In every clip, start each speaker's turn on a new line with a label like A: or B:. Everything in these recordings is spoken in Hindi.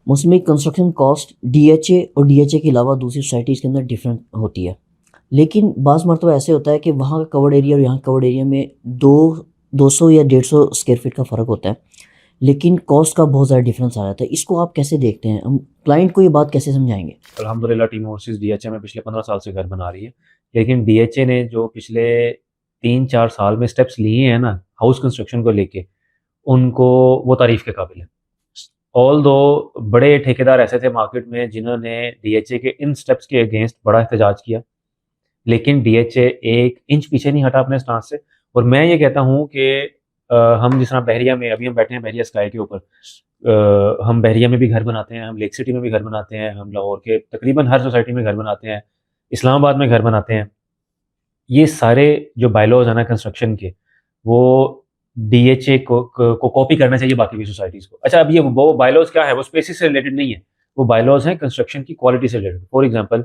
A: मौसमी कंस्ट्रक्शन कॉस्ट डीएचए और डीएचए के अलावा दूसरी सोसाइटीज़ के अंदर डिफरेंट होती है। लेकिन बाज़ मरतबा ऐसे होता है कि वहाँ का कवर्ड एरिया और यहाँ कवर्ड एरिया में 200 या 150 स्क्वायर फीट का फ़र्क होता है, लेकिन कॉस्ट का बहुत ज़्यादा डिफरेंस आ जाता है। इसको आप कैसे देखते हैं? हम क्लाइंट को ये बात कैसे समझाएँगे?
B: अल्हम्दुलिल्लाह टीम ओवरसीज़ डीएचए में पिछले 15 साल से घर बना रही है। लेकिन डीएचए ने जो पिछले 3-4 साल में स्टेप्स लिए हैं ना, हाउस कंस्ट्रक्शन को लेके, उनको वो तारीफ़ के काबिल है। ऑल्दो बड़े ठेकेदार ऐसे थे मार्केट में जिन्होंने डीएचए के इन स्टेप्स के अगेंस्ट बड़ा एहतजाज किया, लेकिन डीएचए 1 इंच पीछे नहीं हटा अपने स्टांस से। और मैं ये कहता हूँ कि हम जिस तरह बहरिया में अभी हम बैठे हैं बहरिया स्काई के ऊपर, हम बहरिया में भी घर बनाते हैं, हम लेक सिटी में भी घर बनाते हैं, हम लाहौर के तकरीबन हर सोसाइटी में घर बनाते हैं, इस्लामाबाद में घर बनाते हैं। ये सारे जो बायलॉज़ हैं ना कंस्ट्रक्शन के, वो डीएचए को कॉपी करना चाहिए बाकी भी सोसाइटीज़ को। अच्छा, अब ये वो बायलॉज़ क्या है, वो स्पेसिस से रिलेटेड नहीं है, वो बायलॉज़ हैं कंस्ट्रक्शन की क्वालिटी से रिलेटेड। फॉर एग्ज़ाम्पल,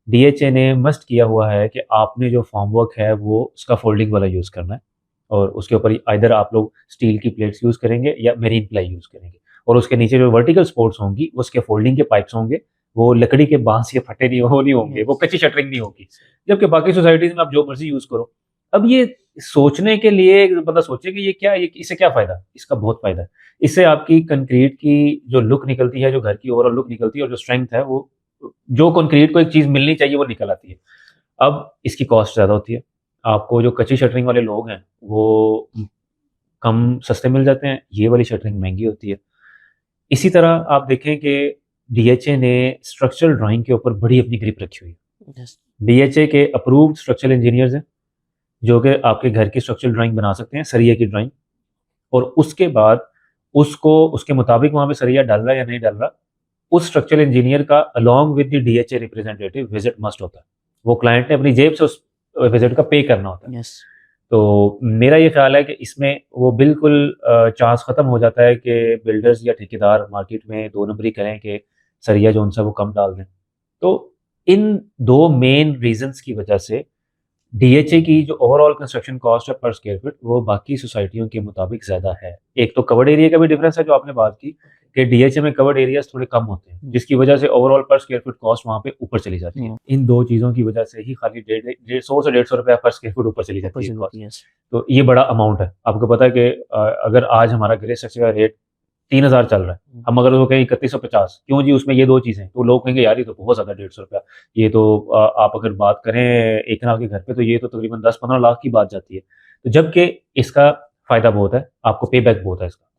B: डीएचए ने मस्ट किया हुआ है कि आपने जो फॉर्मवर्क है वो स्कैफोल्डिंग वाला यूज़ करना है, और उसके ऊपर आइदर आप लोग स्टील की प्लेट्स यूज़ करेंगे या मेरीन प्लाई यूज़ करेंगे, और उसके नीचे जो वर्टिकल सपोर्ट्स होंगी वो स्कैफोल्डिंग के पाइप्स होंगे, वो लकड़ी के बाँस के फट्टे नहीं, वो नहीं होंगे, वो
A: यस।
B: कच्ची शटरिंग नहीं होगी। जबकि बाकी सोसाइटीज़ में आप जो मर्ज़ी यूज़ करो। अब ये सोचने के लिए एक बंदा सोचे कि ये इससे क्या फ़ायदा? इसका बहुत फ़ायदा है। इससे आपकी कंक्रीट की जो लुक निकलती है, जो घर की ओवरऑल लुक निकलती है, और जो स्ट्रेंथ है वो, जो कंक्रीट को एक चीज़ मिलनी चाहिए वो निकल आती है। अब इसकी कॉस्ट ज़्यादा होती है। आपको जो कच्ची शटरिंग वाले लोग हैं वो कम सस्ते मिल जाते हैं, ये वाली शटरिंग महँगी होती है। इसी तरह आप देखें कि डीएचए ने स्ट्रक्चरल ड्राइंग के ऊपर बड़ी अपनी ग्रिप रखी हुई है।
A: यस।
B: डीएचए के अप्रूव्ड स्ट्रक्चरल इंजीनियर्स हैं, जो कि आपके घर की स्ट्रक्चरल ड्राइंग बना सकते हैं, सरिया की ड्राइंग, और उसके बाद उसको उसके मुताबिक वहाँ पे सरिया डल रहा है या नहीं डल रहा, उस स्ट्रक्चरल इंजीनियर का along with the DHA representative visit must होता है। वो क्लाइंट ने अपनी जेब से उस विजिट का पे करना होता है।
A: यस।
B: तो मेरा ये ख्याल है कि इसमें वो बिल्कुल चांस ख़त्म हो जाता है कि बिल्डर्स या ठेकेदार मार्केट में दो नंबरी करें कि सरिया जो उनसे वो कम डाल दें। तो इन दो मेन रीज़न्स की वजह से डीएचए की जो ओवरऑल कंस्ट्रक्शन कॉस्ट है पर स्क्वायर फीट, वो बाकी सोसाइटियों के मुताबिक ज़्यादा है। एक तो कवर्ड एरिया का भी डिफरेंस है, जो आपने बात की कि डीएचए में कवर्ड एरियाज़ थोड़े कम होते हैं, जिसकी वजह से ओवरऑल पर स्क्वायर फीट कॉस्ट वहाँ पे ऊपर चली जाती है।
A: हुँ,
B: इन 2 चीज़ों की वजह से ही खाली डेढ़ डेढ़ 100 से 150 रुपया पर स्क्वायर फीट ऊपर चली
A: ऊपर
B: जाती है
A: से
B: कॉस्ट।
A: होती है। यस।
B: तो ये बड़ा अमाउंट है। आपको पता है कि अगर आज हमारा ग्रे स्ट्रक्चर का रेट 3000 चल रहा है,
A: हुँ,
B: हम अगर वो कहें 3150, क्यों जी उसमें ये 2 चीज़ें हैं, तो लोग कहेंगे यार ये तो बहुत ज़्यादा 150 रुपया। ये तो आप अगर बात करें एक कनाल के घर पे, तो ये तो तकरीबन 10-15 लाख की बात जाती है। तो जबकि इसका फ़ायदा बहुत है, आपको पे बैक बहुत है इसका।